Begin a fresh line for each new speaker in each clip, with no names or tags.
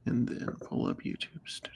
and then pull up YouTube Studio.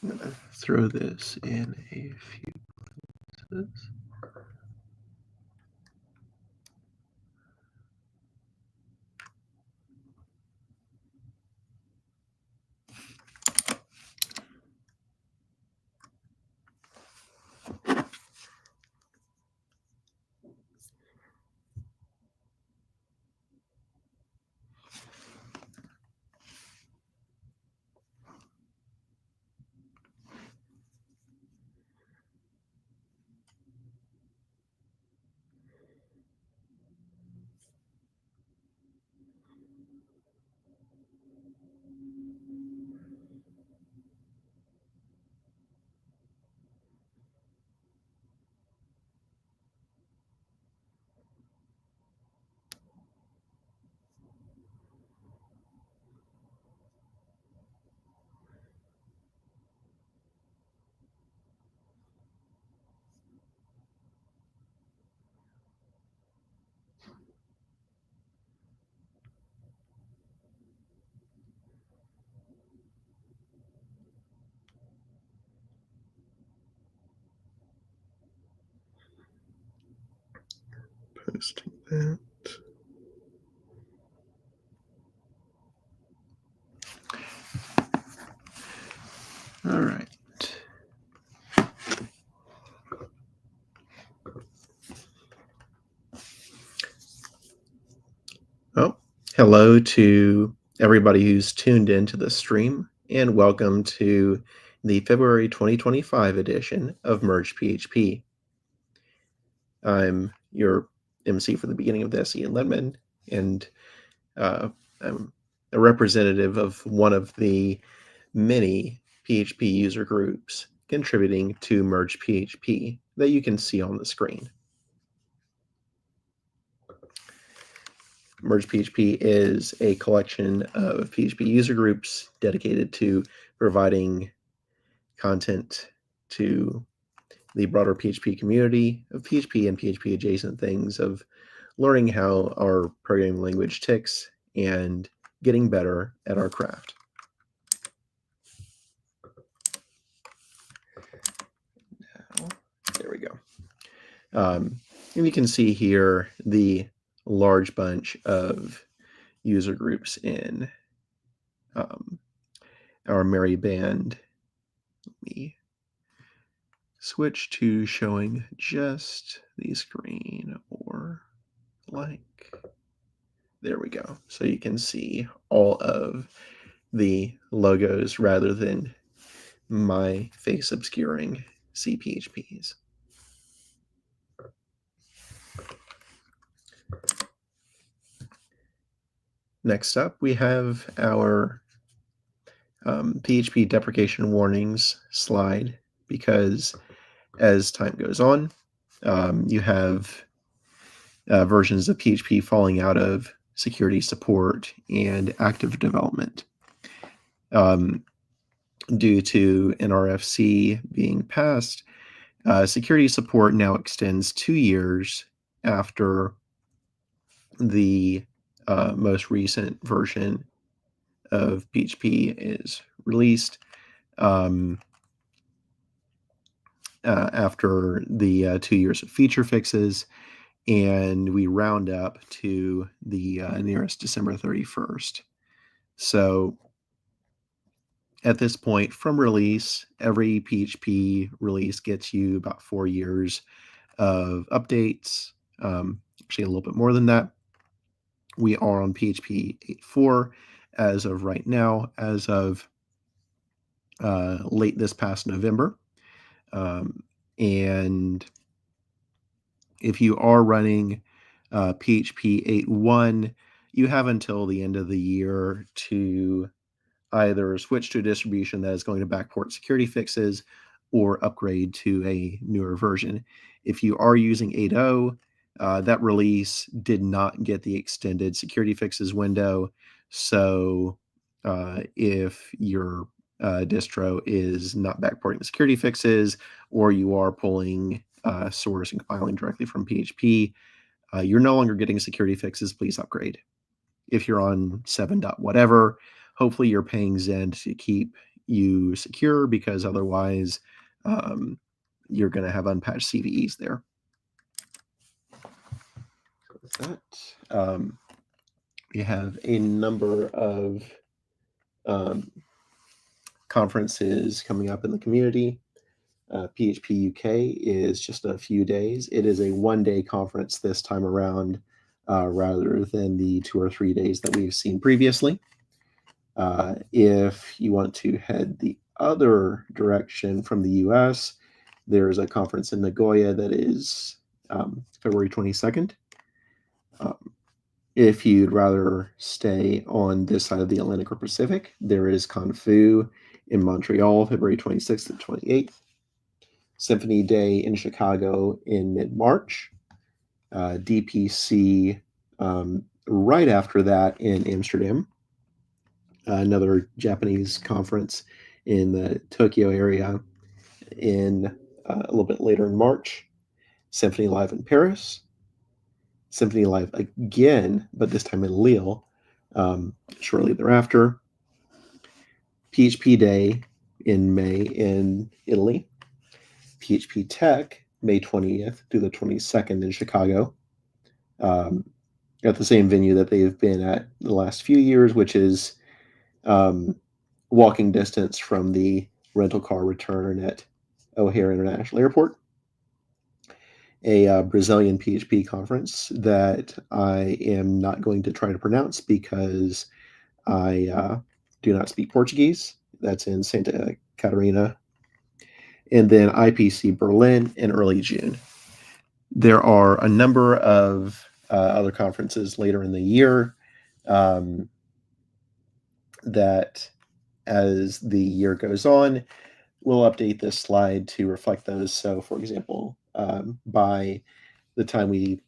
I'm going to throw this in a few places. Posting that. All right. Oh, hello to everybody who's tuned into the stream, and welcome to the February 2025 edition of Merge PHP. I'm your MC for the beginning of the SE in Ledman, and I'm a representative of one of the many PHP user groups contributing to Merge PHP that you can see on the screen. Merge PHP is a collection of PHP user groups dedicated to providing content to the broader PHP community of PHP and PHP adjacent things, of learning how our programming language ticks and getting better at our craft. Now, there we go. And you can see here the large bunch of user groups in our merry band. Let me switch to showing just the screen, or like, there we go. So you can see all of the logos rather than my face obscuring CPHPs. Next up, we have our PHP deprecation warnings slide, because as time goes on, you have versions of PHP falling out of security support and active development. Due to an RFC being passed, security support now extends 2 years after the most recent version of PHP is released. after the 2 years of feature fixes, and we round up to the nearest December 31st. So at this point, from release, every PHP release gets you about 4 years of updates, actually a little bit more than that. We are on PHP 8.4 as of right now, as of late this past November. And if you are running PHP 8.1, you have until the end of the year to either switch to a distribution that is going to backport security fixes or upgrade to a newer version. If you are using 8.0, that release did not get the extended security fixes window. So if your distro is not backporting the security fixes, or you are pulling source and compiling directly from PHP, you're no longer getting security fixes. Please upgrade. If you're on 7. Whatever, hopefully you're paying Zen to keep you secure, because otherwise you're going to have unpatched CVEs there. So with that, we have a number of conferences coming up in the community. PHP UK is just a few days. It is a one-day conference this time around, rather than the 2 or 3 days that we've seen previously. If you want to head the other direction from the US, there's a conference in Nagoya that is February 22nd. If you'd rather stay on this side of the Atlantic or Pacific, there is Confu in Montreal, February 26th and 28th. Symphony Day in Chicago in mid-March. DPC right after that in Amsterdam. Another Japanese conference in the Tokyo area in a little bit later in March. Symphony Live in Paris. Symphony Live again, but this time in Lille, shortly thereafter. PHP Day in May in Italy. PHP Tech, May 20th through the 22nd in Chicago, at the same venue that they've been at the last few years, which is walking distance from the rental car return at O'Hare International Airport. A Brazilian PHP conference that I am not going to try to pronounce because I do not speak Portuguese. That's in Santa Catarina. And then IPC Berlin in early June. There are a number of other conferences later in the year that, as the year goes on, we'll update this slide to reflect those. So, for example, by the time we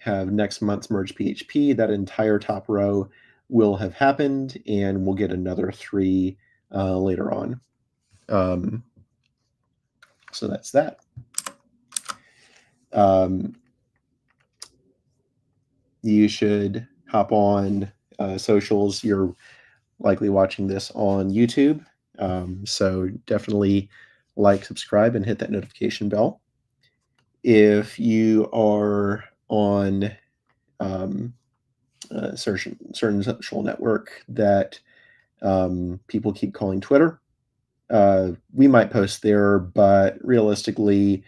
have next month's Merge PHP, that entire top row will have happened, and we'll get another 3 later on. So that's that. You should hop on socials. You're likely watching this on YouTube. So definitely like, subscribe, and hit that notification bell. If you are on a certain social network that people keep calling Twitter, we might post there, but realistically,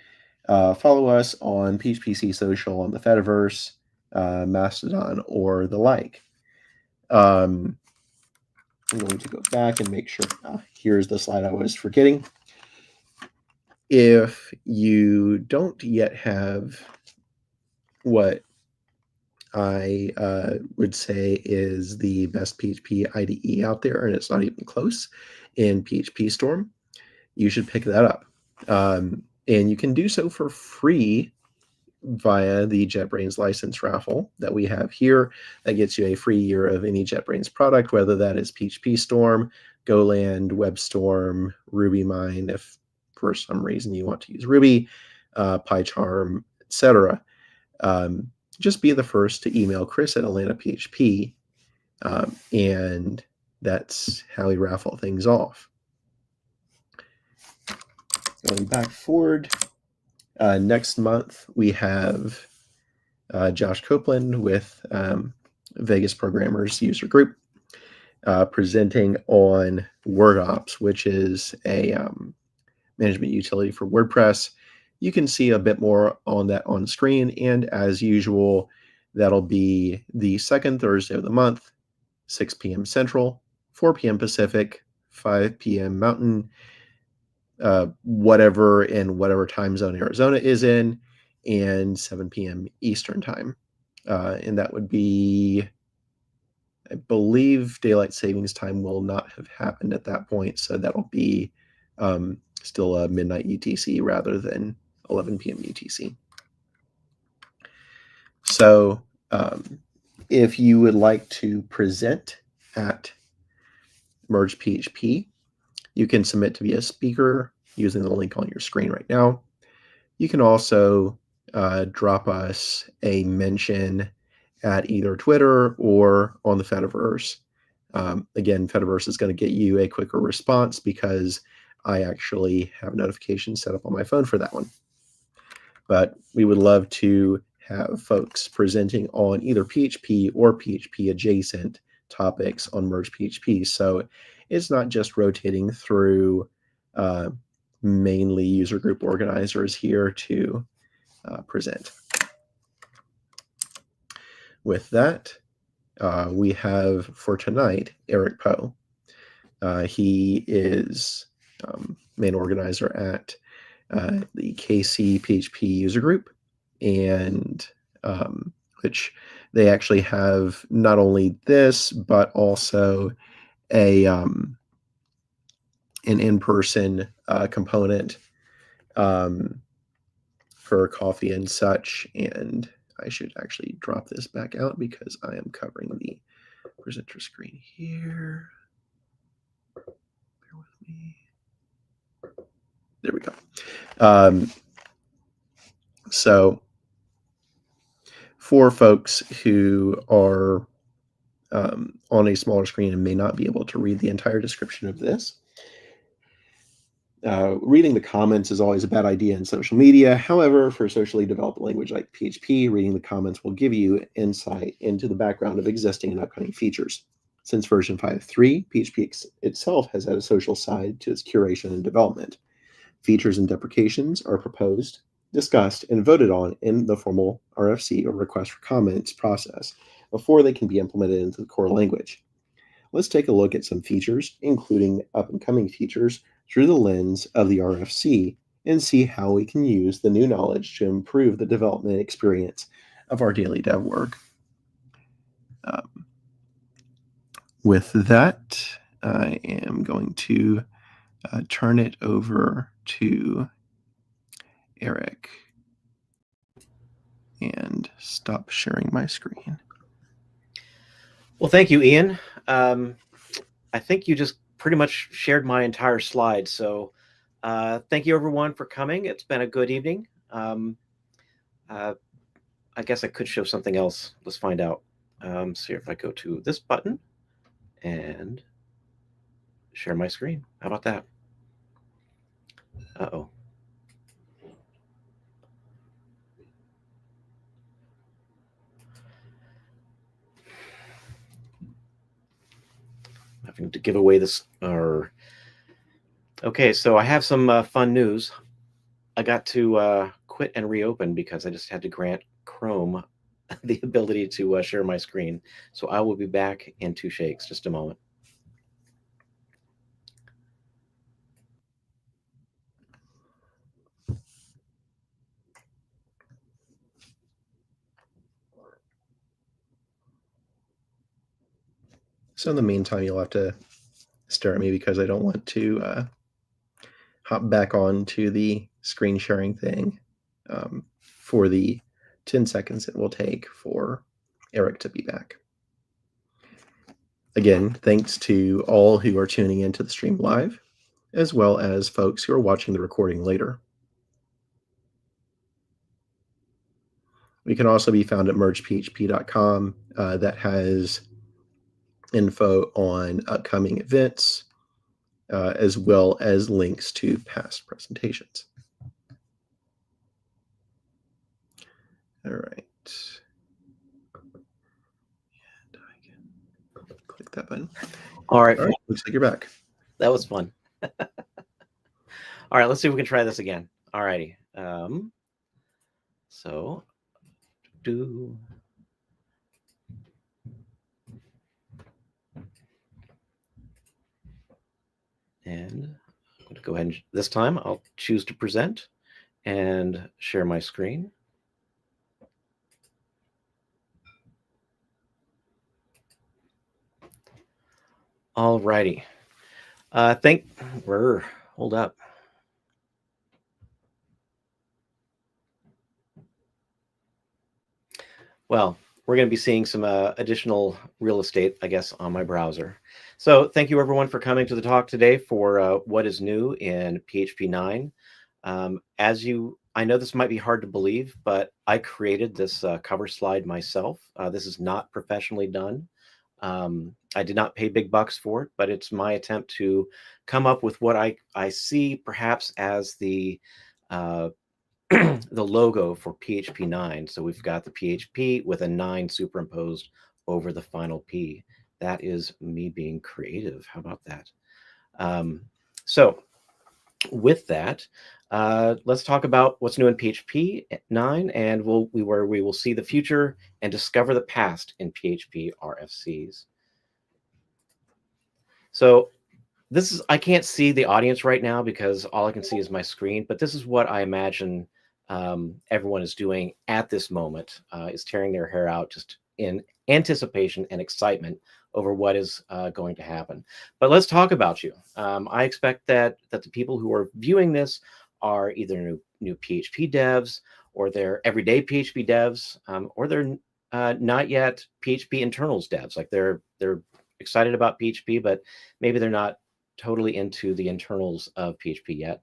follow us on PHPC Social, on the Fediverse, Mastodon, or the like. I'm going to go back and make sure. Here's the slide I was forgetting. If you don't yet have what I would say is the best PHP IDE out there, and it's not even close, in PHP Storm, you should pick that up. And you can do so for free via the JetBrains license raffle that we have here. That gets you a free year of any JetBrains product, whether that is PHP Storm, Goland, WebStorm, RubyMine, if for some reason you want to use Ruby, PyCharm, etc. Just be the first to email Chris at Atlanta PHP, and that's how we raffle things off. Going back forward, next month we have Josh Copeland with Vegas Programmers User Group presenting on WordOps, which is a management utility for WordPress. You can see a bit more on that on screen, and as usual, that'll be the second Thursday of the month, 6 p.m. Central, 4 p.m. Pacific, 5 p.m. Mountain, whatever time zone Arizona is in, and 7 p.m. Eastern time. And that would be, I believe, daylight savings time will not have happened at that point, so that'll be still midnight UTC rather than 11 p.m. UTC. So if you would like to present at Merge PHP, you can submit to be a speaker using the link on your screen right now. You can also drop us a mention at either Twitter or on the Fediverse. Again, Fediverse is going to get you a quicker response because I actually have notifications set up on my phone for that one. But we would love to have folks presenting on either PHP or PHP adjacent topics on Merge PHP. So it's not just rotating through mainly user group organizers here to present. With that, we have for tonight Eric Poe. He is main organizer at the KC PHP user group, and which they actually have not only this but also a an in-person component for coffee and such. And I should actually drop this back out because I am covering the presenter screen here. Bear with me. There we go. So for folks who are on a smaller screen and may not be able to read the entire description of this, reading the comments is always a bad idea in social media. However, for a socially developed language like PHP, reading the comments will give you insight into the background of existing and upcoming features. Since version 5.3, PHP itself has had a social side to its curation and development. Features and deprecations are proposed, discussed, and voted on in the formal RFC or request for comments process before they can be implemented into the core language. Let's take a look at some features, including up-and-coming features, through the lens of the RFC and see how we can use the new knowledge to improve the development experience of our daily dev work. With that, I am going to turn it over to Eric and stop sharing my screen.
Well, thank you, Ian. I think you just pretty much shared my entire slide. So thank you, everyone, for coming. It's been a good evening. I guess I could show something else. Let's find out. See if I go to this button and share my screen. How about that? Uh-oh. Having to give away this. Okay, so I have some fun news. I got to quit and reopen because I just had to grant Chrome the ability to share my screen. So I will be back in 2 shakes. Just a moment.
So in the meantime, you'll have to stare at me because I don't want to hop back on to the screen sharing thing for the 10 seconds it will take for Eric to be back. Again, thanks to all who are tuning into the stream live, as well as folks who are watching the recording later. We can also be found at mergephp.com. That has info on upcoming events, as well as links to past presentations. All right. And I can click that button.
All right.
Looks like you're back.
That was fun. All right, let's see if we can try this again. All righty. So do. And I'm going to go ahead and this time I'll choose to present and share my screen. All righty. Hold up. Well, we're going to be seeing some additional real estate, I guess, on my browser. So thank you, everyone, for coming to the talk today for what is new in PHP 9. I know this might be hard to believe, but I created this cover slide myself. This is not professionally done. I did not pay big bucks for it, but it's my attempt to come up with what I see perhaps as the the logo for PHP 9. So we've got the PHP with a 9 superimposed over the final P. That is me being creative. How about that? So with that, let's talk about what's new in PHP 9, and where we will see the future and discover the past in PHP RFCs. So I can't see the audience right now because all I can see is my screen, but this is what I imagine everyone is doing at this moment, is tearing their hair out just in anticipation and excitement over what is going to happen. But let's talk about you. I expect that the people who are viewing this are either new PHP devs, or they're everyday PHP devs, or they're not yet PHP internals devs. Like they're excited about PHP, but maybe they're not totally into the internals of PHP yet.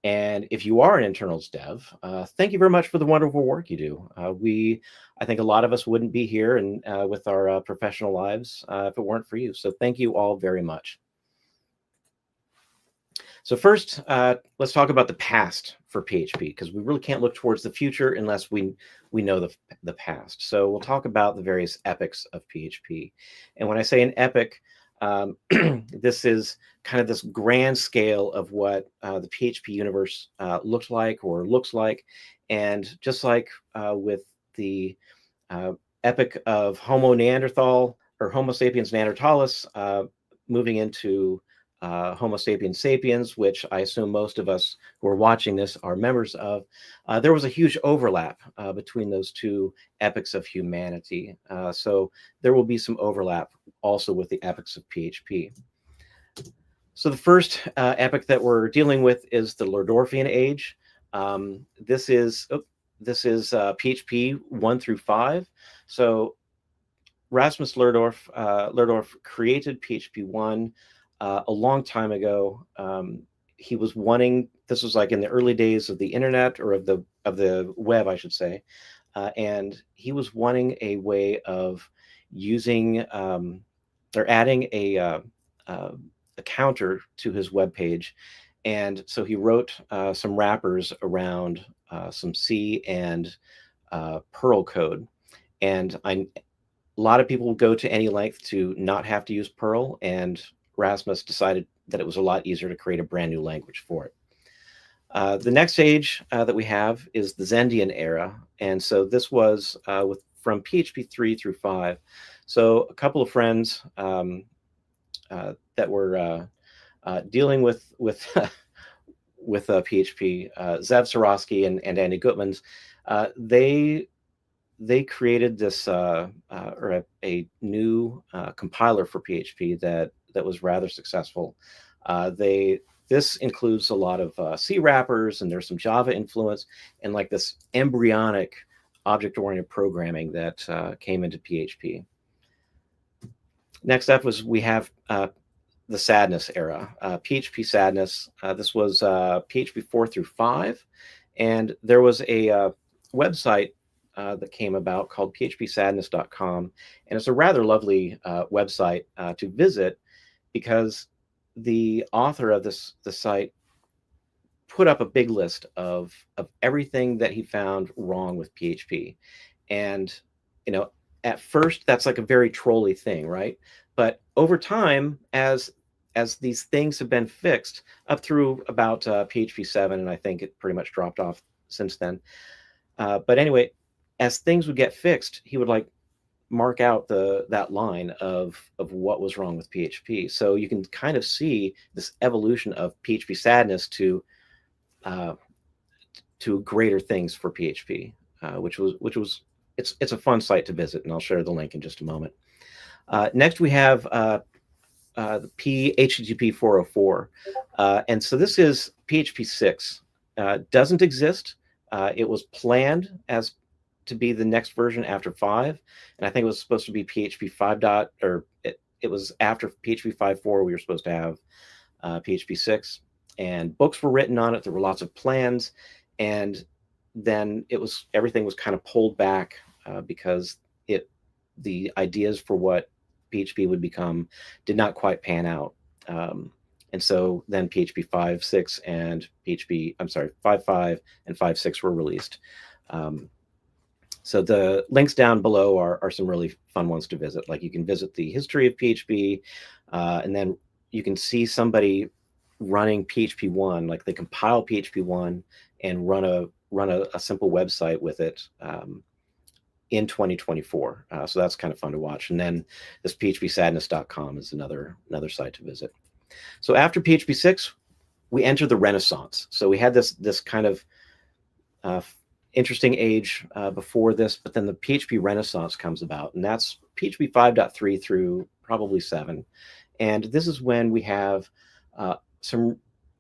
And if you are an internals dev, thank you very much for the wonderful work you do. I think a lot of us wouldn't be here and with our professional lives if it weren't for you. So thank you all very much. So first, let's talk about the past for PHP, because we really can't look towards the future unless we know the past. So we'll talk about the various epochs of PHP. And when I say an epoch, this is kind of this grand scale of what the PHP universe looked like or looks like. And just like with the epoch of Homo Neanderthal or Homo sapiens neanderthalis moving into Homo sapiens sapiens, which I assume most of us who are watching this are members of, there was a huge overlap between those two epochs of humanity. So there will be some overlap also with the epochs of PHP. So the first epoch that we're dealing with is the Lerndorfian age. This is PHP 1 through 5. So Rasmus Lerndorf created PHP 1 a long time ago. He was wanting, this was like in the early days of the internet, or of the web, I should say, and he was wanting a way of using or adding a counter to his web page, and so he wrote some wrappers around some C and Perl code, and a lot of people go to any length to not have to use Perl, and Rasmus decided that it was a lot easier to create a brand new language for it. The next age that we have is the Zendian era, and so this was from PHP 3 through 5. So a couple of friends that were dealing with PHP, Zev Sarosky and Andy Gutmans, they created this or a new compiler for PHP that was rather successful. This includes a lot of C wrappers, and there's some Java influence, and like this embryonic object-oriented programming that came into PHP. Next up we have the Sadness era, PHP Sadness. This was PHP 4 through 5, and there was a website that came about called phpsadness.com, and it's a rather lovely website to visit, because the author of the site put up a big list of everything that he found wrong with PHP. And, you know, at first that's like a very trolly thing, right? But over time, as these things have been fixed up through about PHP 7, and I think it pretty much dropped off since then. But anyway, as things would get fixed, he would like mark out that line of what was wrong with PHP. So you can kind of see this evolution of PHP sadness to greater things for PHP, which was it's a fun site to visit, and I'll share the link in just a moment. Next, we have the PHP 404, and so this is PHP 6. Doesn't exist. It was planned as to be the next version after 5, and I think it was supposed to be PHP 5. It was after PHP 5.4 we were supposed to have PHP 6, and books were written on it. There were lots of plans, and then everything was kind of pulled back because the ideas for what PHP would become did not quite pan out. And so then PHP 5.6 and 5.5 and 5.6 were released. So the links down below are some really fun ones to visit. Like you can visit the history of PHP, and then you can see somebody running PHP 1, like they compile PHP 1 and run a simple website with it in 2024. So that's kind of fun to watch. And then this phpsadness.com is another site to visit. So after PHP 6, we enter the Renaissance. So we had this kind of interesting age before this, but then the PHP Renaissance comes about, and that's PHP 5.3 through probably 7. And this is when we have a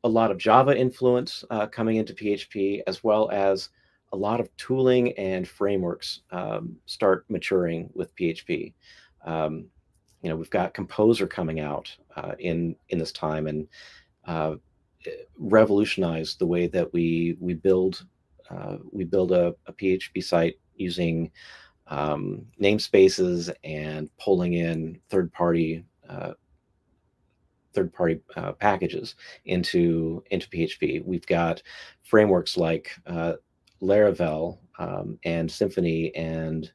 lot of Java influence coming into PHP, as well as a lot of tooling and frameworks start maturing with PHP. We've got Composer coming out in this time, and revolutionized the way that we build a PHP site using namespaces and pulling in third-party packages into PHP. We've got frameworks like Laravel and Symfony and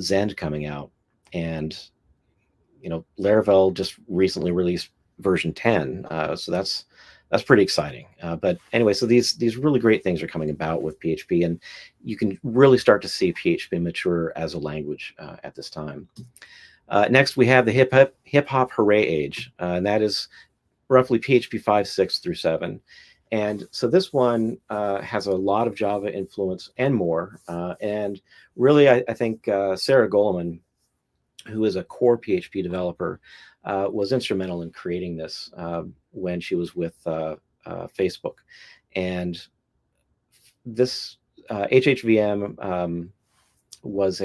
Zend coming out, and Laravel just recently released version 10, so that's pretty exciting. But anyway, so these really great things are coming about with PHP, and you can really start to see PHP mature as a language at this time. Next, we have the hip hop hooray age, and that is roughly PHP 5.6 through 7. And so this one has a lot of Java influence and more. And really, I think Sarah Goleman, who is a core PHP developer, was instrumental in creating this when she was with Facebook. And this HHVM was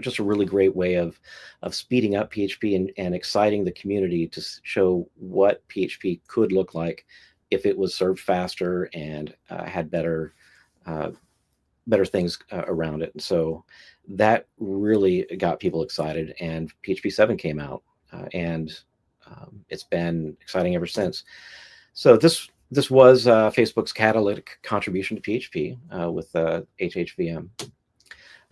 just a really great way of speeding up PHP and exciting the community to show what PHP could look like if it was served faster and had better things around it. And so that really got people excited, and PHP 7 came out, and it's been exciting ever since. So this was Facebook's catalytic contribution to PHP with HHVM.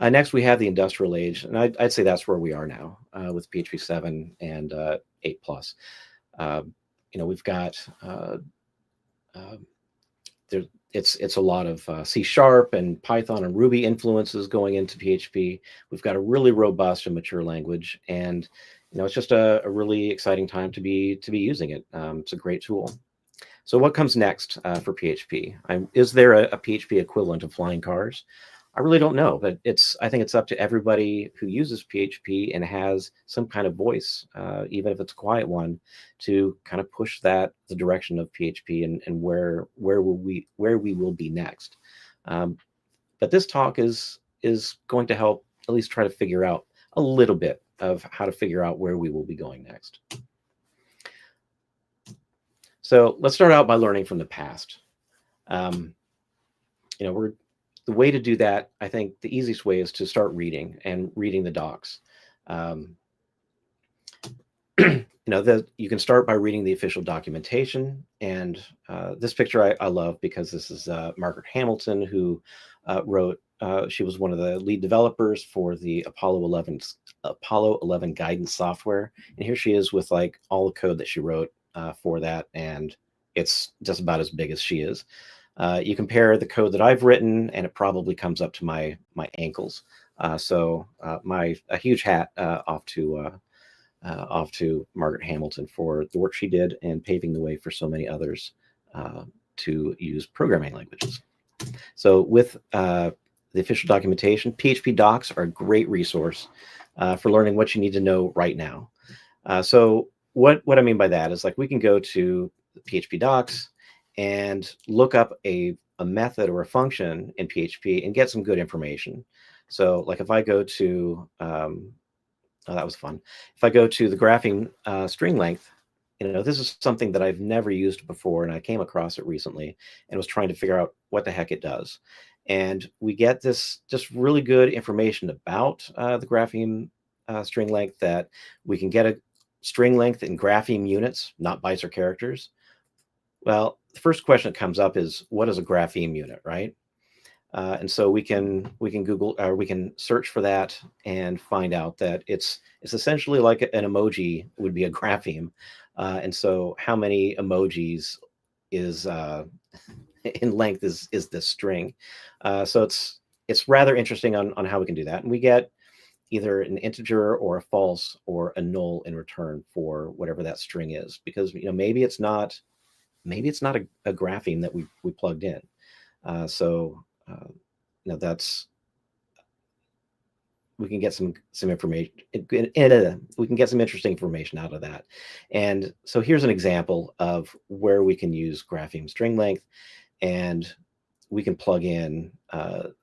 Next, we have the industrial age, and I'd say that's where we are now with PHP 7 and 8+. We've got it's a lot of C# and Python and Ruby influences going into PHP. We've got a really robust and mature language, and it's just a really exciting time to be using it. It's a great tool. So what comes next for PHP? Is there a PHP equivalent of flying cars? I really don't know, but I think it's up to everybody who uses PHP and has some kind of voice, even if it's a quiet one, to kind of push the direction of PHP and where we will be next. But this talk is going to help at least try to figure out a little bit of how to figure out where we will be going next. So let's start out by learning from the past. The way to do that, I think the easiest way is to start reading the docs. you can start by reading the official documentation. And this picture I love because this is Margaret Hamilton, who wrote. She was one of the lead developers for the Apollo 11 guidance software, and here she is with like all the code that she wrote for that, and it's just about as big as she is. You compare the code that I've written, and it probably comes up to my ankles. So a huge hat off to Margaret Hamilton for the work she did and paving the way for so many others to use programming languages. So with the official documentation, PHP docs are a great resource for learning what you need to know right now. So what I mean by that is, like, we can go to the PHP docs and look up a method or a function in PHP and get some good information. So like if I go to, oh, that was fun. If I go to the graphing string length, this is something that I've never used before, and I came across it recently and was trying to figure out what the heck it does. And we get this just really good information about the grapheme string length, that we can get a string length in grapheme units, not bytes or characters. Well, the first question that comes up is, what is a grapheme unit, right? And so we can Google, or we can search for that and find out that it's essentially like an emoji would be a grapheme. And so how many emojis is in length is this string? So it's rather interesting on how we can do that. And we get either an integer or a false or a null in return for whatever that string is, because maybe it's not a grapheme that we plugged in. That's, we can get some information, we can get some interesting information out of that. And so here's an example of where we can use grapheme string length, and we can plug in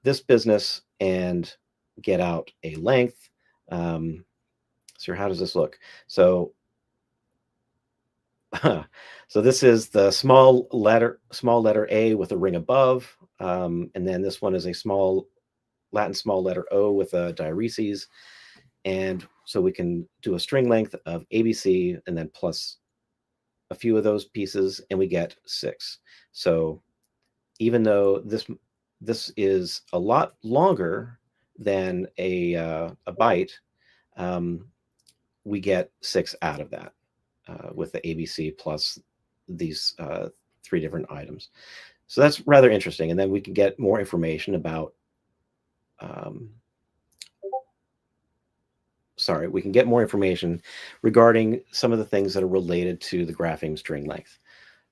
this business and get out a length. So how does this look? So so this is the small letter A with a ring above, and then this one is a Latin small letter O with a diareses. And so we can do a string length of ABC and then plus a few of those pieces, and we get 6. So even though this is a lot longer than a byte, we get 6 out of that with the ABC plus these 3 different items. So that's rather interesting. And then we can get more information about, we can get more information regarding some of the things that are related to the grapheme string length.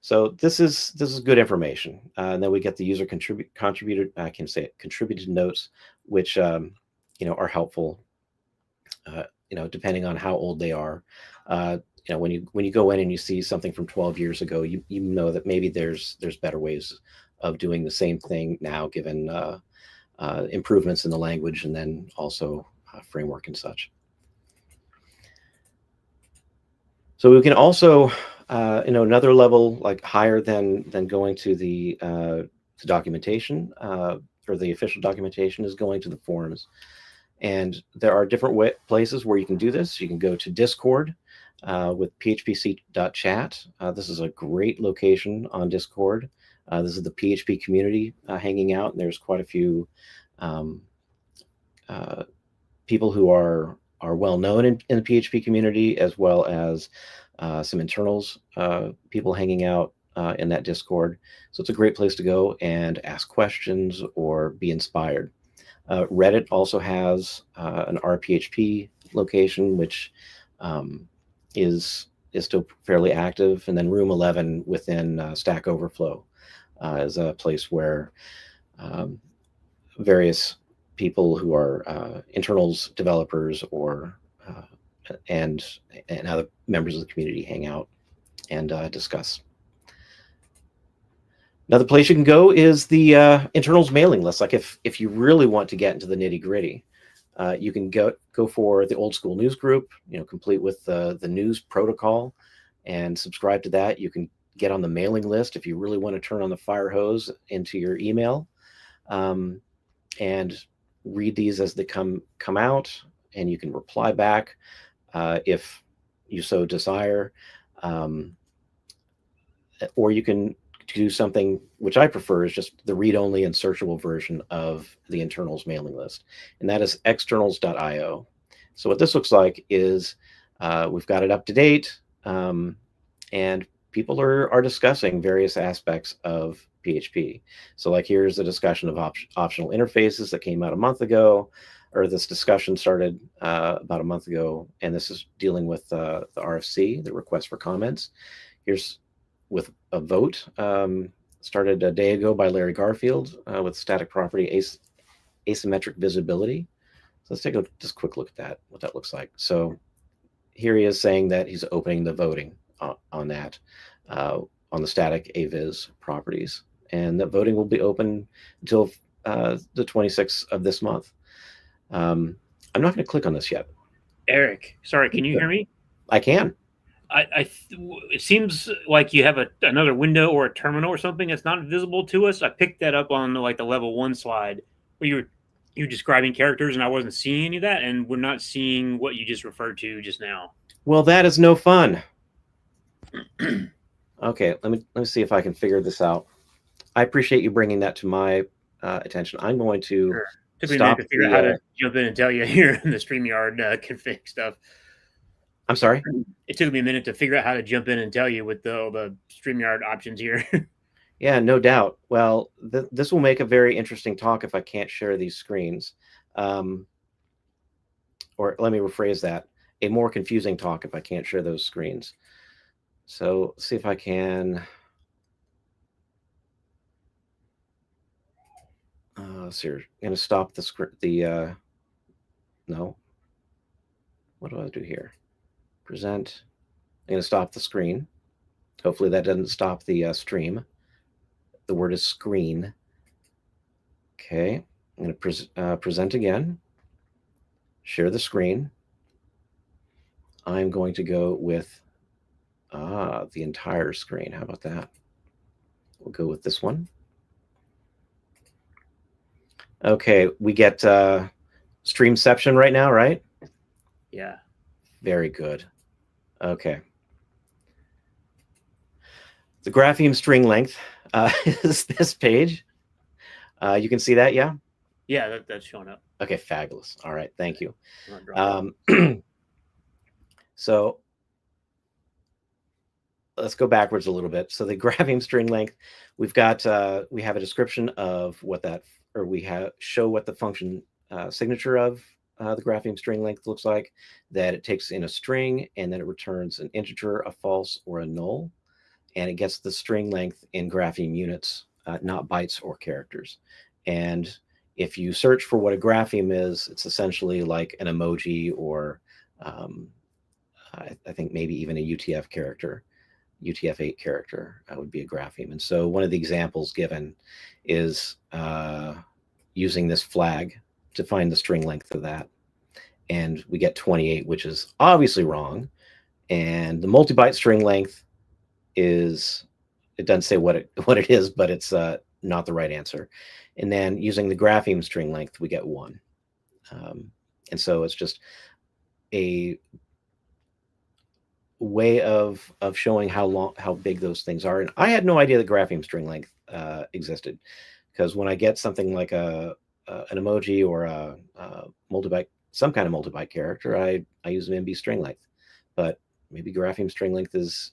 So this is good information. And then we get the user contributed notes, which are helpful. Depending on how old they are. When you go in and you see something from 12 years ago, you know that maybe there's better ways of doing the same thing now, given improvements in the language, and then also framework and such. So we can also, another level like higher than going to the documentation or the official documentation, is going to the forums. And there are different places where you can do this. You can go to Discord with phpc.chat. This is a great location on Discord. This is the PHP community hanging out, and there's quite a few people who are well known in the PHP community, as well as some internals, people hanging out in that Discord. So it's a great place to go and ask questions or be inspired. Reddit also has an RPHP location, which is still fairly active. And then Room 11 within Stack Overflow is a place where various people who are internals, developers, or and other members of the community hang out and discuss. Another place you can go is the internals mailing list. Like if you really want to get into the nitty gritty, you can go for the old school news group, complete with the news protocol, and subscribe to that. You can get on the mailing list if you really want to turn on the fire hose into your email, and read these as they come out, and you can reply back if you so desire. Or you can do something which I prefer is just the read-only and searchable version of the internals mailing list, and that is externals.io. So what this looks like is we've got it up to date, and people are discussing various aspects of PHP. So like here's a discussion of optional interfaces that came out a month ago, or this discussion started about a month ago, and this is dealing with the RFC, the request for comments. Here's with a vote started a day ago by Larry Garfield with static property asymmetric visibility. So let's take a just quick look at that, what that looks like. So here he is saying that he's opening the voting on that, on the static aviz properties. And that voting will be open until the 26th of this month. I'm not going to click on this yet.
Eric, sorry, can you hear me?
I can.
It seems like you have another window or a terminal or something that's not visible to us. I picked that up on like the level 1 slide where you're describing characters, and I wasn't seeing any of that, and we're not seeing what you just referred to just now.
Well, that is no fun. Okay, let me see if I can figure this out. I appreciate you bringing that to my attention. I'm going to
Took me a minute to figure out how to jump in and tell you here in the StreamYard config stuff.
I'm sorry?
It took me a minute to figure out how to jump in and tell you with all the StreamYard options here.
Yeah, no doubt. Well, this will make a very interesting talk if I can't share these screens. Or let me rephrase that. A more confusing talk if I can't share those screens. So let's see if I can. So I'm going to stop the script. No. What do I do here? Present. I'm going to stop the screen. Hopefully that doesn't stop the stream. The word is screen. Okay. I'm going to present again. Share the screen. I'm going to go with the entire screen. How about that? We'll go with this one. Okay, we get Streamception right now, right?
Yeah.
Very good. Okay. The grapheme string length is this page. You can see that, yeah?
Yeah, that's showing up.
Okay, fabulous. All right, thank you. So let's go backwards a little bit. So the grapheme string length, we've got, we have a description of what that, or we show what the function signature of the grapheme string length looks like, that it takes in a string and then it returns an integer, a false, or a null. And it gets the string length in grapheme units, not bytes or characters. And if you search for what a grapheme is, it's essentially like an emoji or I think maybe even a UTF character, UTF-8 character would be a grapheme. And so one of the examples given is using this flag to find the string length of that. And we get 28, which is obviously wrong. And the multi-byte string length is, it doesn't say what it is, but it's not the right answer. And then using the grapheme string length, we get 1. And so it's just a way of showing how big those things are. And I had no idea the grapheme string length existed, because when I get something like an emoji or a multi-byte, some kind of multi-byte character, I use an MB string length. But maybe grapheme string length is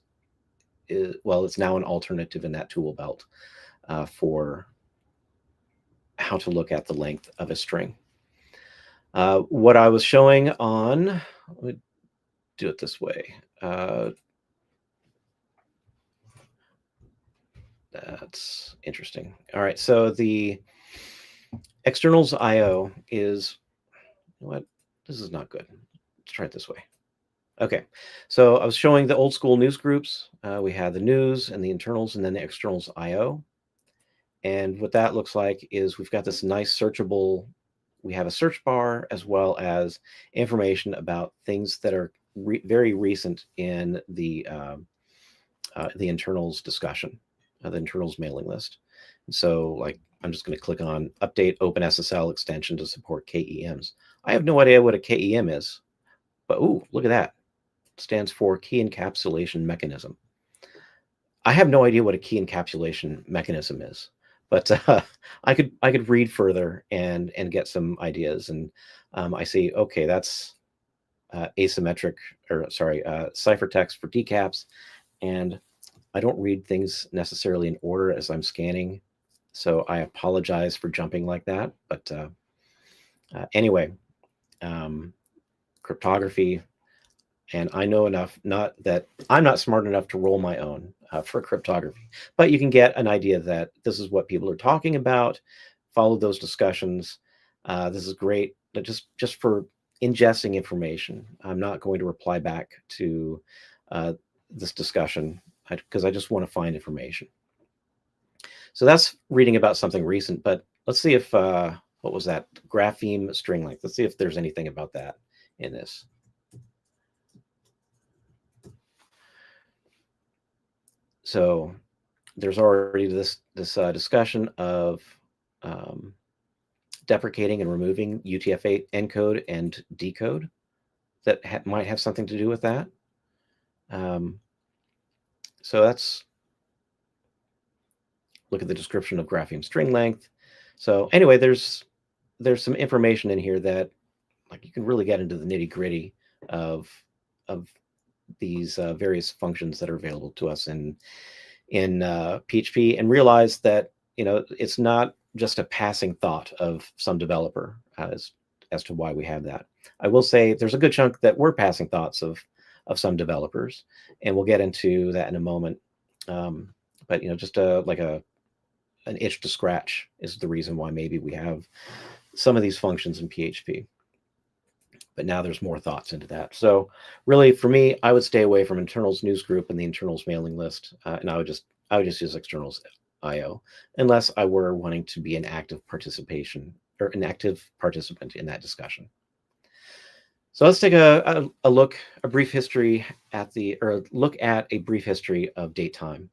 well, it's now an alternative in that tool belt for how to look at the length of a string. What I was showing on, let me do it this way. That's interesting. All right, so the externals IO is, what? This is not good. Let's try it this way. Okay, so I was showing the old school news groups. We had the news and the internals and then the externals IO. And what that looks like is we've got this nice searchable, we have a search bar as well as information about things that are very recent in the internals discussion, the internals mailing list. And so like, I'm just going to click on update OpenSSL extension to support KEMs. I have no idea what a KEM is, but ooh, look at that. stands for key encapsulation mechanism. I have no idea what a key encapsulation mechanism is, but I could read further and get some ideas. And I see, okay, that's asymmetric, or sorry, ciphertext for decaps, and I don't read things necessarily in order as I'm scanning, so I apologize for jumping like that. But anyway, cryptography, and I know enough, not that I'm not smart enough to roll my own for cryptography, but you can get an idea that this is what people are talking about. Follow those discussions. This is great, but just for ingesting information. I'm not going to reply back to this discussion because I just want to find information. So that's reading about something recent, but let's see if, what was that? Grapheme string length. Let's see if there's anything about that in this. So there's already this discussion of deprecating and removing UTF-8 encode and decode that might have something to do with that. So that's, look at the description of grapheme string length. So anyway, there's some information in here that, like, you can really get into the nitty gritty of these various functions that are available to us in PHP, and realize that, you know, it's not just a passing thought of some developer as to why we have that. I will say there's a good chunk that were passing thoughts of some developers, and we'll get into that in a moment. But you know, just like an itch to scratch is the reason why maybe we have some of these functions in PHP. But now there's more thoughts into that. So really, for me, I would stay away from internals news group and the internals mailing list, and I would just use externals IO, unless I were wanting to be an active participant in that discussion. So let's take a brief history at a brief history of datetime.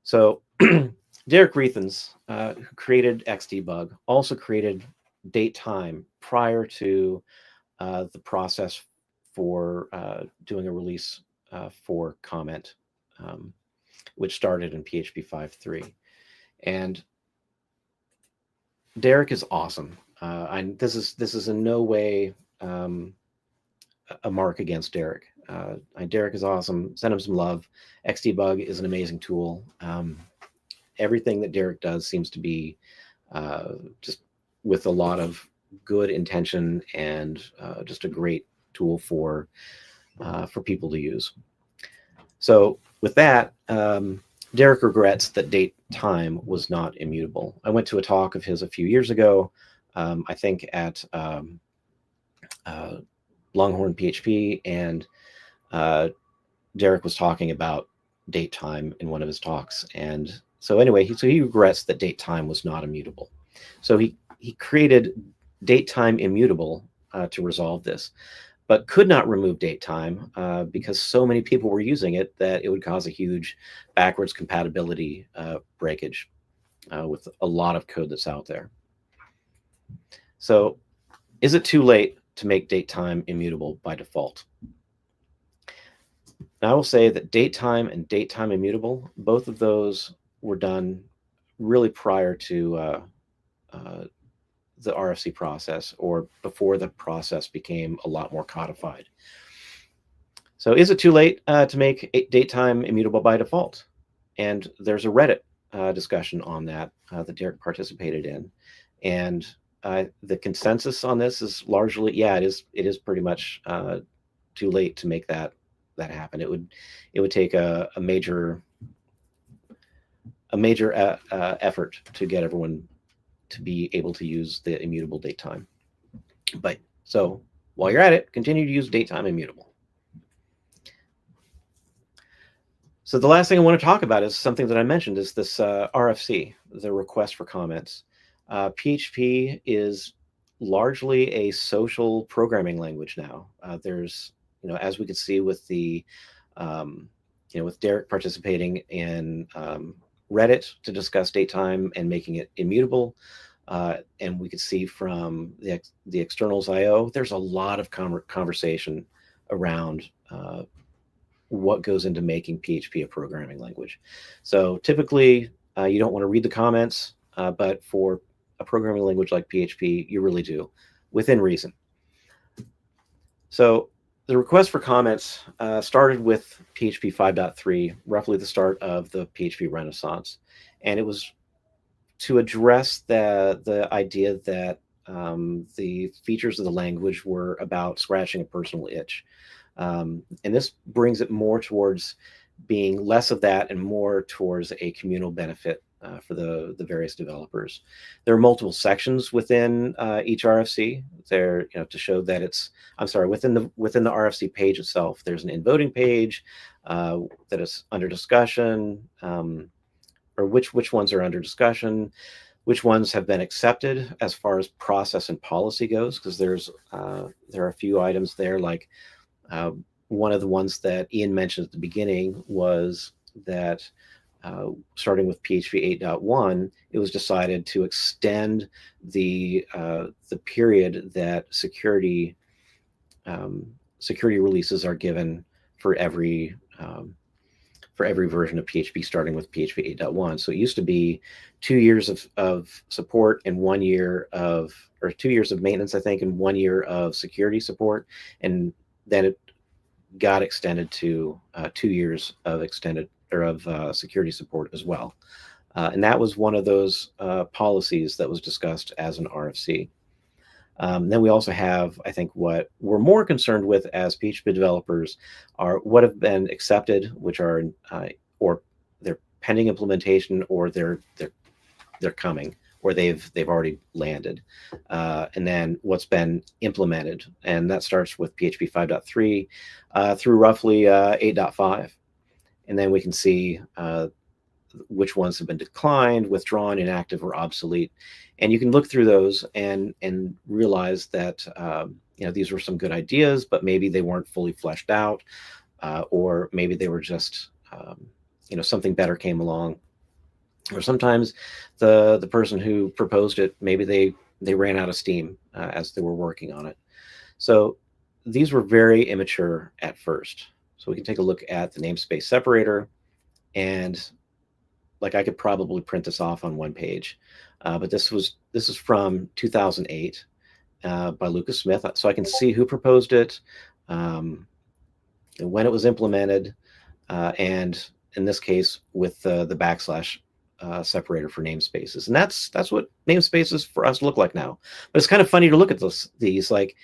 So Derek Reithens, who created Xdebug, also created datetime prior to the process for doing a release for comment, which started in PHP 5.3. And Derek is awesome. This is in no way a mark against Derek. Derek is awesome. Send him some love. Xdebug is an amazing tool. Everything that Derek does seems to be just with a lot of good intention, and just a great tool for people to use. So with that, Derek regrets that date time was not immutable. I went to a talk of his a few years ago, I think at Longhorn PHP, and Derek was talking about date time in one of his talks. And so anyway, he regrets that date time was not immutable. So he created date time immutable to resolve this, but could not remove date time because so many people were using it that it would cause a huge backwards compatibility breakage with a lot of code that's out there. So is it too late to make date time immutable by default? Now, I will say that date time and date time immutable, both of those were done really prior to the RFC process, or before the process became a lot more codified. So is it too late to make date time immutable by default? And there's a Reddit discussion on that that Derek participated in. And the consensus on this is largely, yeah, it is pretty much too late to make that happen. It would take a major effort to get everyone to be able to use the immutable date time. But so while you're at it, continue to use date time immutable. So the last thing I want to talk about is something that I mentioned, is this RFC, the request for comments. PHP is largely a social programming language now. There's, you know, as we could see with the, with Derek participating in Reddit to discuss datetime and making it immutable, and we could see from the externals IO, there's a lot of conversation around what goes into making PHP a programming language. So typically, you don't want to read the comments, but for a programming language like PHP, you really do, within reason. So the request for comments started with PHP 5.3, roughly the start of the PHP Renaissance. And it was to address the idea that the features of the language were about scratching a personal itch. And this brings it more towards being less of that and more towards a communal benefit for the various developers. There are multiple sections within each RFC. There, to show that it's, within the RFC page itself, there's an in-voting page that is under discussion, or which ones are under discussion, which ones have been accepted as far as process and policy goes, because there are a few items there, like one of the ones that Ian mentioned at the beginning was that starting with PHP 8.1, it was decided to extend the period that security releases are given for every version of PHP, starting with PHP 8.1. So it used to be 2 years of support and 1 year of, or 2 years of maintenance, I think, and 1 year of security support, and then it got extended to 2 years of security support as well. And that was one of those policies that was discussed as an RFC. Then we also have, I think, what we're more concerned with as PHP developers are what have been accepted, which are or they're pending implementation, or they're coming, or they've already landed, and then what's been implemented, and that starts with PHP 5.3 through roughly 8.5, and then we can see which ones have been declined, withdrawn, inactive, or obsolete. And you can look through those and realize that these were some good ideas, but maybe they weren't fully fleshed out, or maybe they were just something better came along, or sometimes the person who proposed it, maybe they ran out of steam as they were working on it. So these were very immature at first. So we can take a look at the namespace separator, and like I could probably print this off on one page, but this is from 2008 by Lucas Smith, so I can see who proposed it, and when it was implemented, and in this case with the backslash separator for namespaces, and that's what namespaces for us look like now. But it's kind of funny to look at these like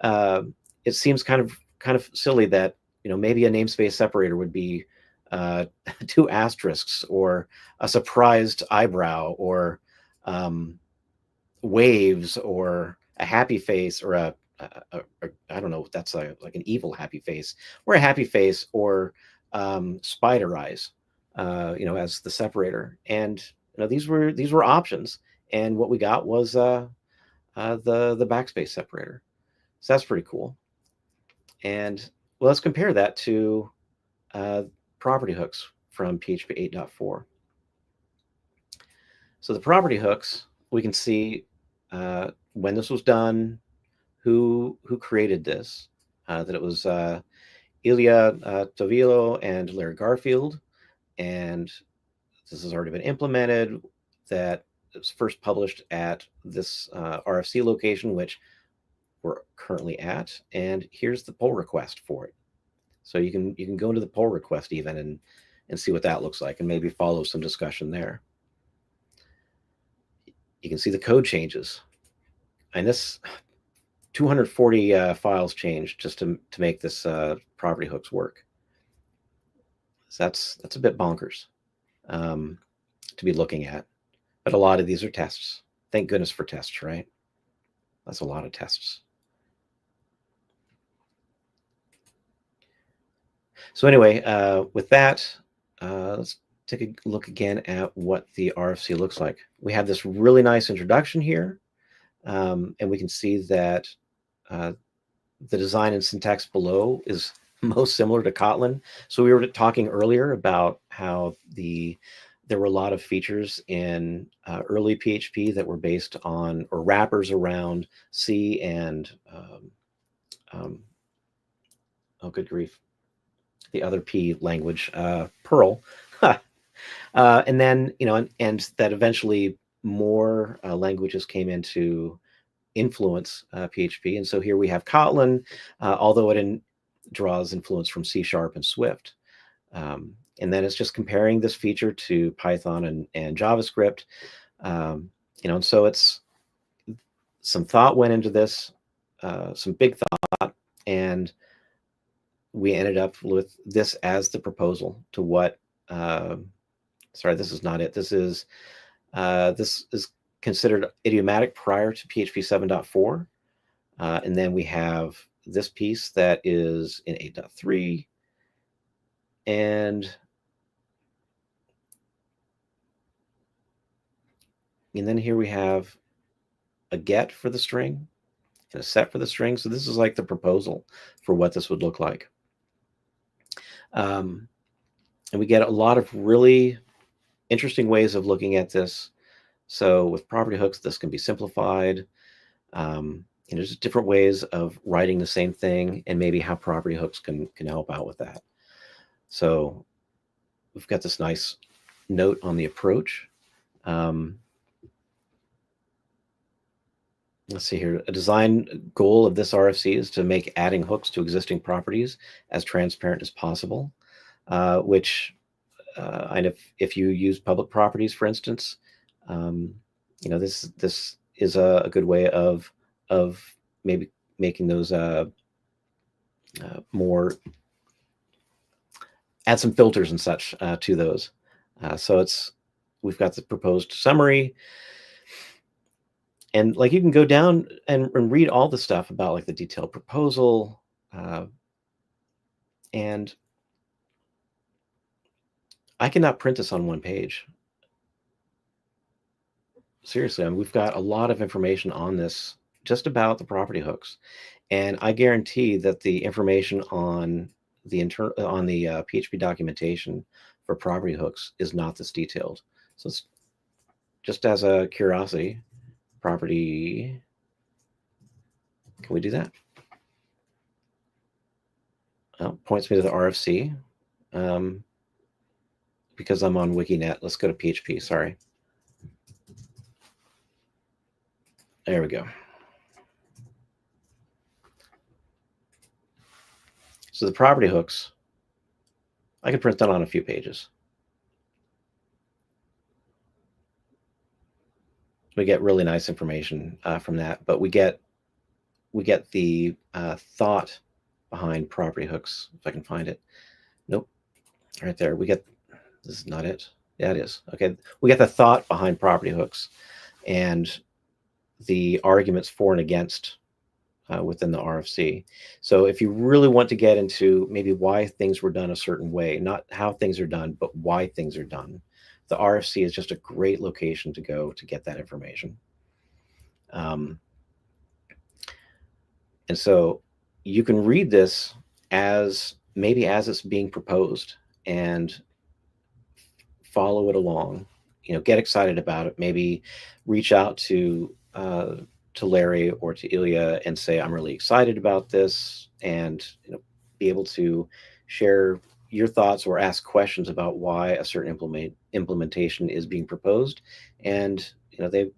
it seems kind of silly that maybe a namespace separator would be 2 asterisks, or a surprised eyebrow, or waves, or a happy face, or a I don't know if that's like an evil happy face, or a happy face, or spider eyes, as the separator. And these were options, and what we got was the backspace separator. So that's pretty cool. And well, let's compare that to property hooks from PHP 8.4. So the property hooks, we can see when this was done, who created this, that it was Ilya Tovilo and Larry Garfield, and this has already been implemented, that it was first published at this RFC location, which we're currently at, and here's the pull request for it. So you can go into the pull request even and see what that looks like, and maybe follow some discussion there. You can see the code changes, and this 240 files changed just to make this property hooks work. So that's a bit bonkers to be looking at, but a lot of these are tests. Thank goodness for tests, right? That's a lot of tests. So anyway, with that, let's take a look again at what the RFC looks like. We have this really nice introduction here, and we can see that the design and syntax below is most similar to Kotlin. So we were talking earlier about how there were a lot of features in early PHP that were based on, or wrappers around, C and oh, good grief, the other P language, Perl. And then, and that eventually more languages came into influence PHP. And so here we have Kotlin, although it draws influence from C# and Swift. And then it's just comparing this feature to Python and JavaScript. And so it's some thought went into this, some big thought, and we ended up with this as the proposal to what. Sorry, this is not it. This is considered idiomatic prior to PHP 7.4. And then we have this piece that is in 8.3. And then here we have a get for the string and a set for the string. So this is like the proposal for what this would look like. And we get a lot of really interesting ways of looking at this. So with property hooks, this can be simplified. There's different ways of writing the same thing, and maybe how property hooks can help out with that. So we've got this nice note on the approach. Let's see here. A design goal of this RFC is to make adding hooks to existing properties as transparent as possible, which and if you use public properties, for instance, this is a good way of maybe making those more, add some filters and such to those. So we've got the proposed summary, and like you can go down and read all the stuff about like the detailed proposal, and I cannot print this on one page. Seriously, I mean, we've got a lot of information on this, just about the property hooks, and I guarantee that the information on the PHP documentation for property hooks is not this detailed. So it's just as a curiosity, property. Can we do that? Well, points me to the RFC. Because I'm on WikiNet, let's go to PHP. Sorry. There we go. So the property hooks, I can print that on a few pages. We get really nice information from that, but we get the thought behind property hooks, if I can find it. Nope, right there. We get, this is not it. Yeah, it is. Okay, we get the thought behind property hooks and the arguments for and against within the RFC. So if you really want to get into maybe why things were done a certain way, not how things are done, but why things are done, the RFC is just a great location to go to get that information. And so you can read this as it's being proposed and follow it along, get excited about it, maybe reach out to Larry or to Ilya and say, I'm really excited about this, and be able to share your thoughts or ask questions about why a certain implementation is being proposed, and they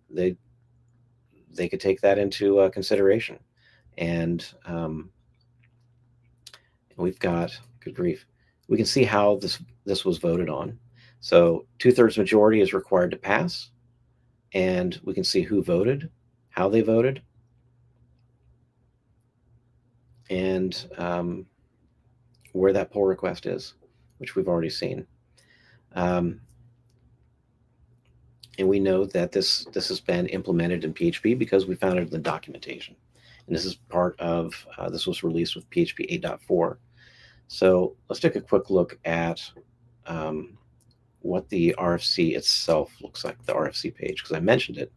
could take that into consideration. And we've got, good grief, we can see how this was voted on. So 2/3 majority is required to pass, and we can see who voted, how they voted, and where that pull request is, which we've already seen. And we know that this has been implemented in PHP because we found it in the documentation. And this is part of, this was released with PHP 8.4. So let's take a quick look at what the RFC itself looks like, the RFC page, because I mentioned it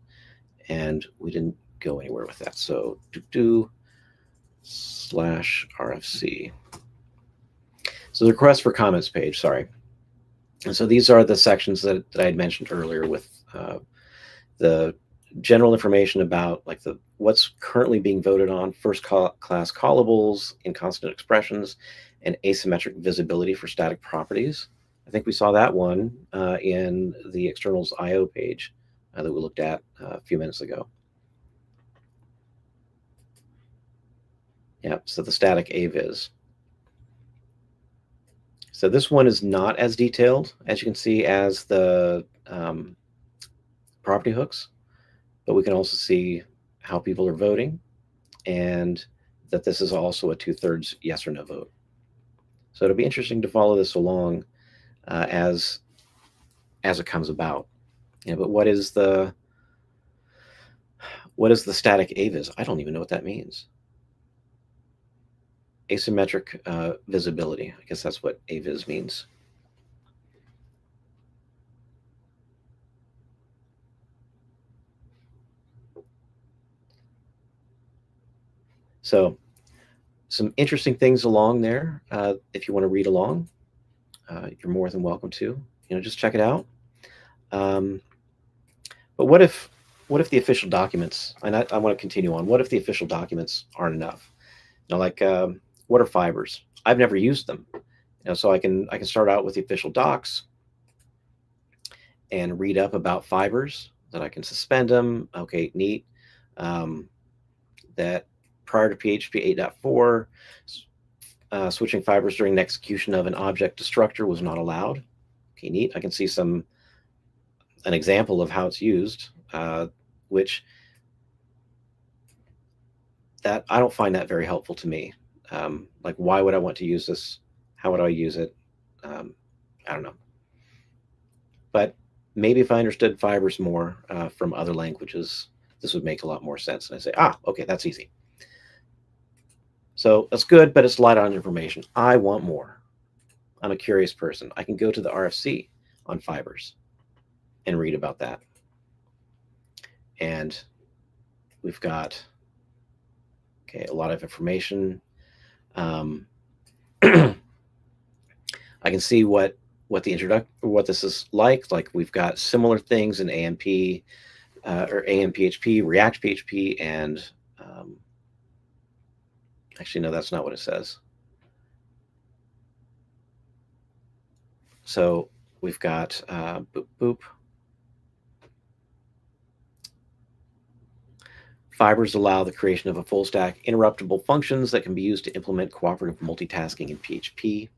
and we didn't go anywhere with that. So /RFC. So the request for comments page, sorry. And so these are the sections that I had mentioned earlier with the general information about like what's currently being voted on, first class callables, inconstant expressions, and asymmetric visibility for static properties. I think we saw that one in the externals IO page that we looked at a few minutes ago. Yeah, so the static AVIS. So this one is not as detailed, as you can see, as the property hooks, but we can also see how people are voting and that this is also a 2/3 yes or no vote. So it'll be interesting to follow this along as it comes about. Yeah, but what is the static AVIS? I don't even know what that means. Asymmetric visibility. I guess that's what AVIS means. So some interesting things along there. If you want to read along, you're more than welcome to. Just check it out. But what if the official documents? And I want to continue on. What if the official documents aren't enough? Like what are fibers? I've never used them. So I can start out with the official docs and read up about fibers. That I can suspend them. Okay, neat. That prior to PHP 8.4, switching fibers during the execution of an object destructor was not allowed. Okay, neat. I can see an example of how it's used, which that I don't find that very helpful to me. Like, why would I want to use this? How would I use it? I don't know. But maybe if I understood fibers more from other languages, this would make a lot more sense. And I say, okay, that's easy. So that's good, but it's light on information. I want more. I'm a curious person. I can go to the RFC on fibers and read about that. And we've got a lot of information. I can see what this is like. Like, we've got similar things in AMP or AMPHP, React PHP, and actually, no, that's not what it says. So we've got boop, boop. Fibers allow the creation of a full stack interruptible functions that can be used to implement cooperative multitasking in PHP.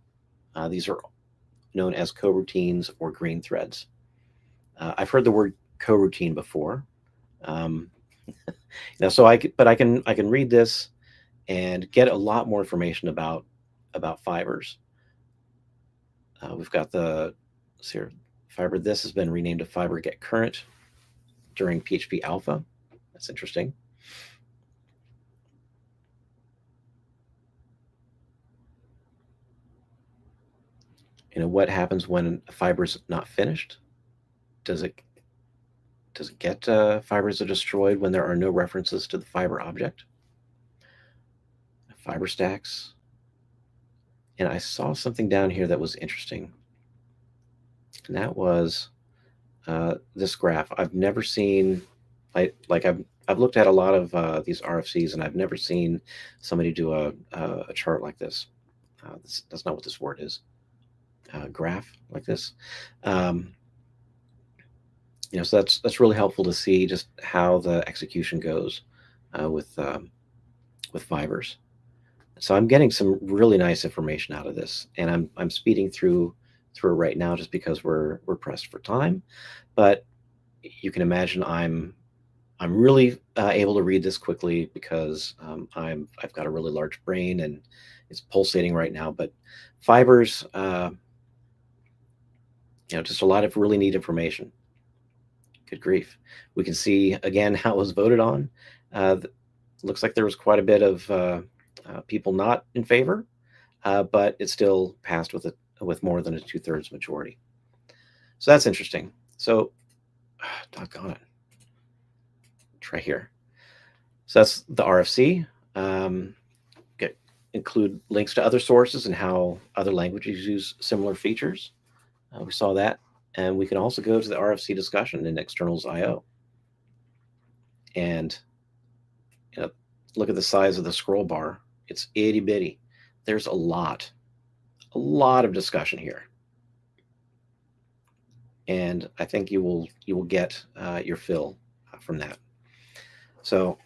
These are known as coroutines or green threads. I've heard the word coroutine before. So I can read this and get a lot more information about fibers. We've got here, fiber. This has been renamed to fiber get current during PHP alpha. That's interesting. What happens when a fiber is not finished? Does it get fibers are destroyed when there are no references to the fiber object? Fiber stacks. And I saw something down here that was interesting. And that was this graph. I've never seen, I've looked at a lot of these RFCs, and I've never seen somebody do a chart like this. That's not what this word is. Graph like this. So that's really helpful to see just how the execution goes with fibers. So I'm getting some really nice information out of this, and I'm speeding through it right now just because we're pressed for time. But you can imagine I'm really able to read this quickly because I've got a really large brain and it's pulsating right now. But fibers, just a lot of really neat information. Good grief. We can see again how it was voted on. Looks like there was quite a bit of people not in favor, but it still passed with more than a 2/3 majority. So that's interesting. So, doggone it. Try here. So that's the RFC. Include links to other sources and how other languages use similar features. We saw that. And we can also go to the RFC discussion in externals IO. And look at the size of the scroll bar. It's itty bitty. There's a lot of discussion here. And I think you will get your fill from that. So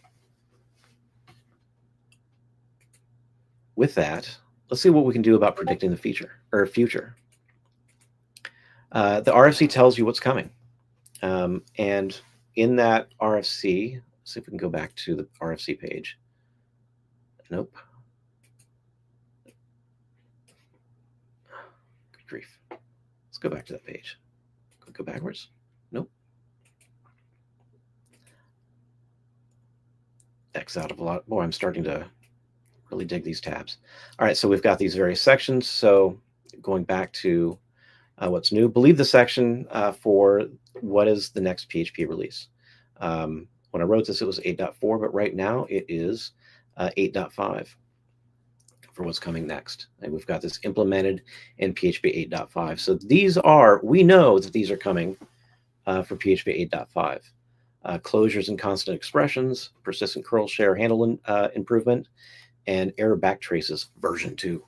with that, let's see what we can do about predicting the future. The RFC tells you what's coming. And in that RFC, let's see if we can go back to the RFC page. Nope. Good grief. Let's go back to that page. Go backwards. Nope. X out of a lot. Boy, I'm starting to really dig these tabs. All right, so we've got these various sections. So going back to what's new, believe the section for what is the next PHP release. When I wrote this, it was 8.4, but right now it is 8.5 for what's coming next. And we've got this implemented in PHP 8.5. So we know that these are coming for PHP 8.5. Closures and constant expressions, persistent curl share handle improvement, and error backtraces version 2.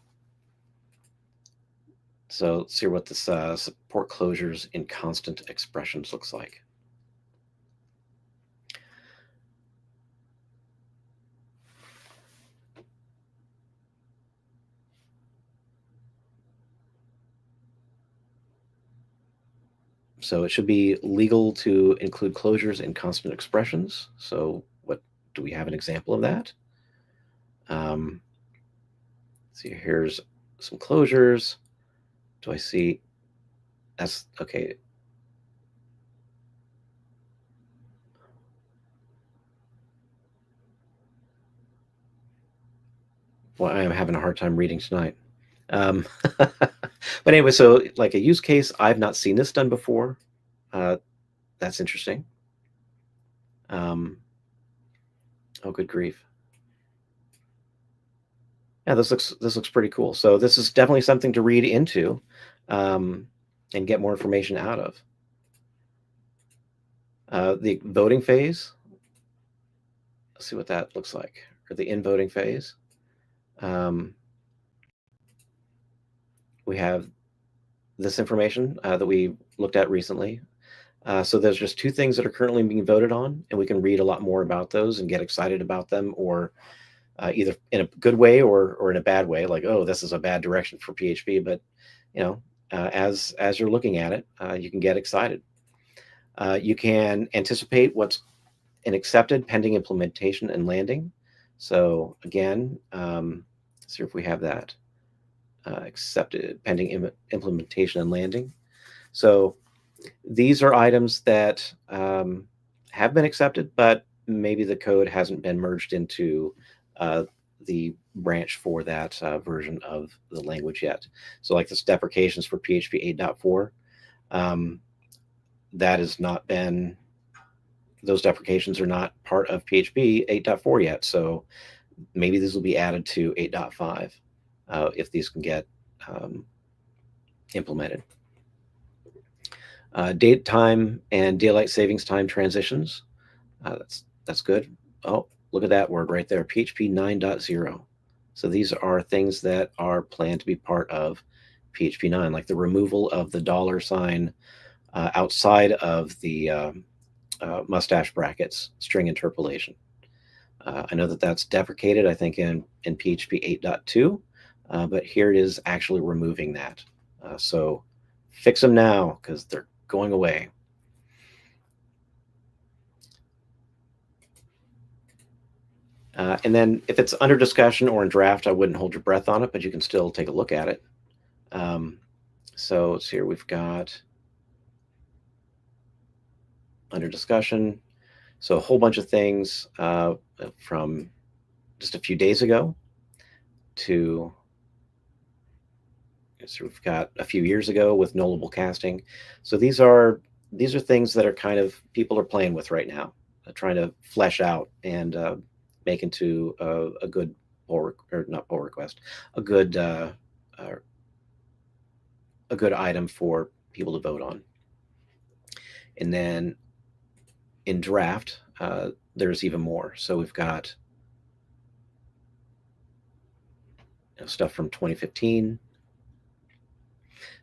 So let's see what this support closures in constant expressions looks like. So it should be legal to include closures in constant expressions. So what do we have an example of that? See, here's some closures. Do I see? That's okay. Well, I am having a hard time reading tonight. But anyway, so like a use case, I've not seen this done before. That's interesting. Oh, good grief. Yeah, this looks pretty cool. So this is definitely something to read into and get more information out of. The voting phase. Let's see what that looks like, or the in voting phase. We have this information that we looked at recently. So there's just 2 things that are currently being voted on, and we can read a lot more about those and get excited about them, or either in a good way or in a bad way, like, oh, this is a bad direction for PHP. But as you're looking at it, you can get excited. You can anticipate what's an accepted pending implementation and landing. So again, let's see if we have that accepted pending implementation and landing. So these are items that have been accepted, but maybe the code hasn't been merged into the branch for that version of the language yet. So like this deprecations for PHP 8.4, that has not been, those deprecations are not part of PHP 8.4 yet. So maybe these will be added to 8.5 if these can get implemented. Date time and daylight savings time transitions. That's good. Oh, look at that word right there, PHP 9.0. So these are things that are planned to be part of PHP 9, like the removal of the $sign outside of the mustache brackets, string interpolation. I know that that's deprecated, I think, in PHP 8.2, but here it is actually removing that. So fix them now because they're going away. And then if it's under discussion or in draft, I wouldn't hold your breath on it, but you can still take a look at it. So it's here we've got under discussion. So a whole bunch of things from just a few days ago to, so we've got a few years ago with nullable casting. So these are things that are kind of people are playing with right now, trying to flesh out and make into a good pull, or not pull request, a good item for people to vote on. And then in draft, there's even more. So we've got stuff from 2015.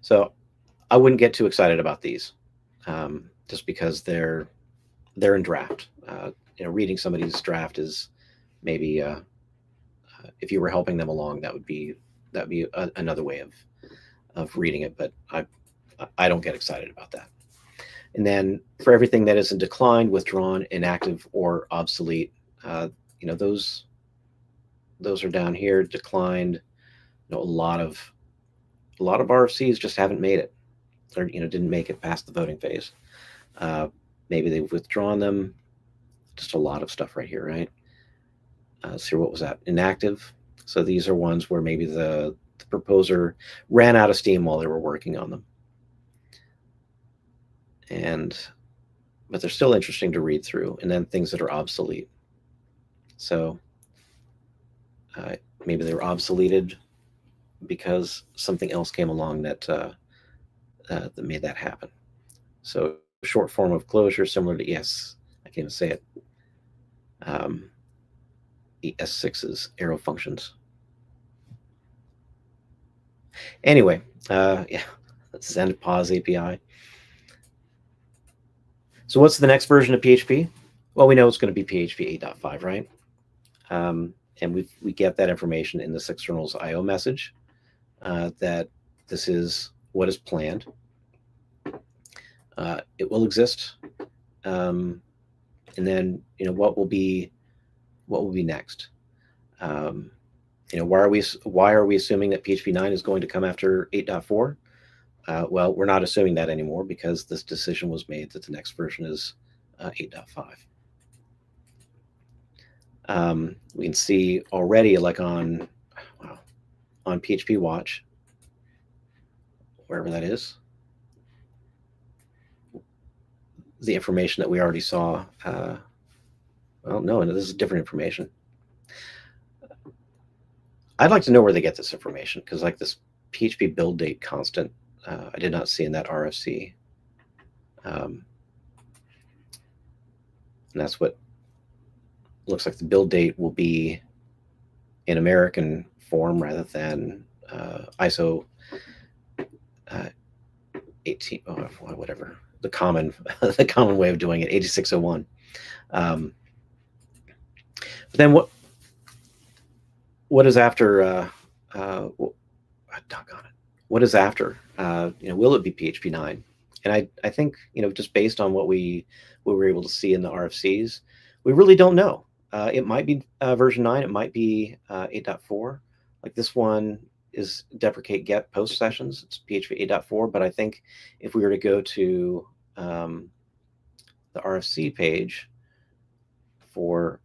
So I wouldn't get too excited about these, just because they're in draft. Reading somebody's draft is maybe, if you were helping them along, that would be another way of reading it. But I don't get excited about that. And then for everything that isn't declined, withdrawn, inactive, or obsolete, those are down here. Declined. A lot of RFCs just haven't made it, or didn't make it past the voting phase. Maybe they've withdrawn them. Just a lot of stuff right here, right? So what was that? Inactive. So these are ones where maybe the proposer ran out of steam while they were working on them. But they're still interesting to read through. And then things that are obsolete. So maybe they were obsoleted because something else came along that made that happen. So short form of closure, similar to I can't even say it. ES6's arrow functions. Anyway, send pause API. So what's the next version of PHP? Well, we know it's going to be PHP 8.5, right? And we get that information in this externals IO message, that this is what is planned. It will exist, and then what will be next. Why are we assuming that PHP 9 is going to come after 8.4? Well, we're not assuming that anymore because this decision was made that the next version is 8.5. We can see already, like on PHP Watch, wherever that is, the information that we already saw. Well, no, this is different information. I'd like to know where they get this information, because like this PHP build date constant, I did not see in that RFC. And that's what looks like. The build date will be in American form rather than ISO 18, whatever, the common way of doing it, 8601. But then what is after? Doggone it. What is after? Will it be PHP 9? And I think just based on what we were able to see in the RFCs, we really don't know. It might be version 9. It might be 8.4. Like this one is deprecate get post sessions. It's PHP 8.4. But I think if we were to go to the RFC page for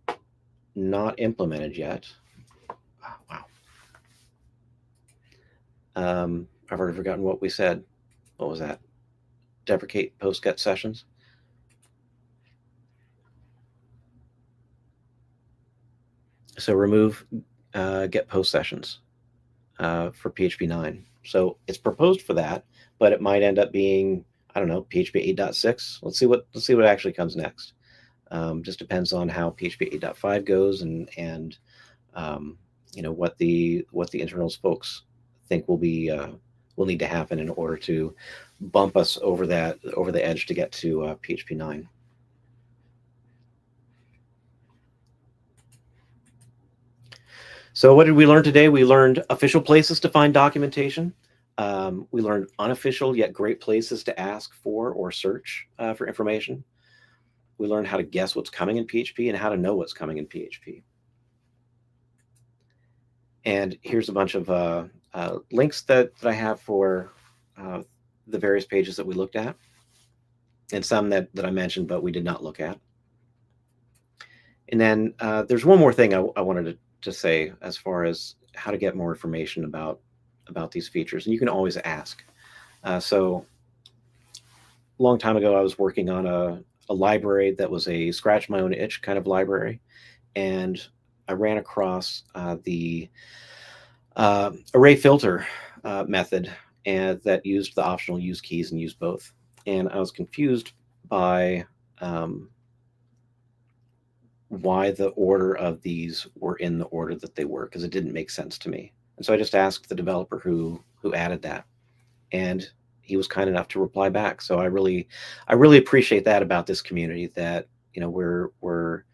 not implemented yet. Wow. I've already forgotten what we said. What was that? Deprecate post get sessions. So remove get post sessions for PHP 9. So it's proposed for that, but it might end up being, I don't know, PHP 8.6. Let's see what actually comes next. Just depends on how PHP 8.5 goes and what the internals folks think will need to happen in order to bump us over the edge to get to PHP 9. So what did we learn today? We learned official places to find documentation. We learned unofficial yet great places to ask for or search for information. We learned how to guess what's coming in PHP and how to know what's coming in PHP. And here's a bunch of links that I have for the various pages that we looked at, and some that I mentioned but we did not look at. And then there's one more thing I wanted to say as far as how to get more information about these features, and you can always ask. So a long time ago, I was working on a library that was a scratch my own itch kind of library, and I ran across the array filter method, and that used the optional use keys and used both. And I was confused by why the order of these were in the order that they were, because it didn't make sense to me. And so I just asked the developer who added that, and he was kind enough to reply back. So I really appreciate that about this community, that we're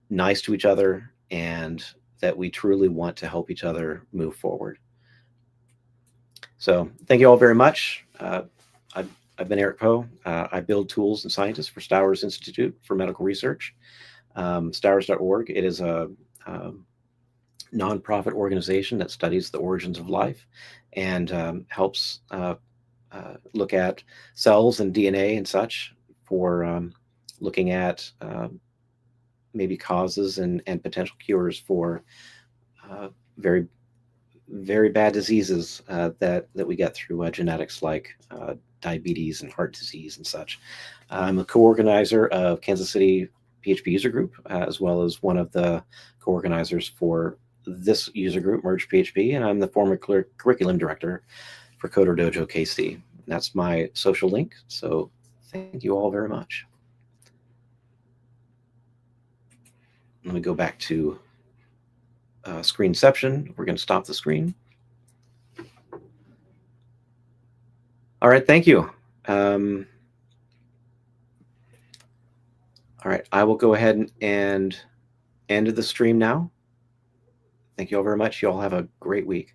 nice to each other, and that we truly want to help each other move forward. So thank you all very much. I've been Eric Poe. I build tools and scientists for Stowers Institute for Medical Research. Stowers.org. It is a nonprofit organization that studies the origins of life and helps look at cells and DNA and such for looking at maybe causes and potential cures for very, very bad diseases that we get through genetics, like diabetes and heart disease and such. I'm a co-organizer of Kansas City PHP user group, as well as one of the co-organizers for this user group, Merge PHP, and I'm the former curriculum director for Coder Dojo KC. That's my social link. So thank you all very much. Let me go back to screenception. We're going to stop the screen. All right, thank you. All right, I will go ahead and end the stream now. Thank you all very much. You all have a great week.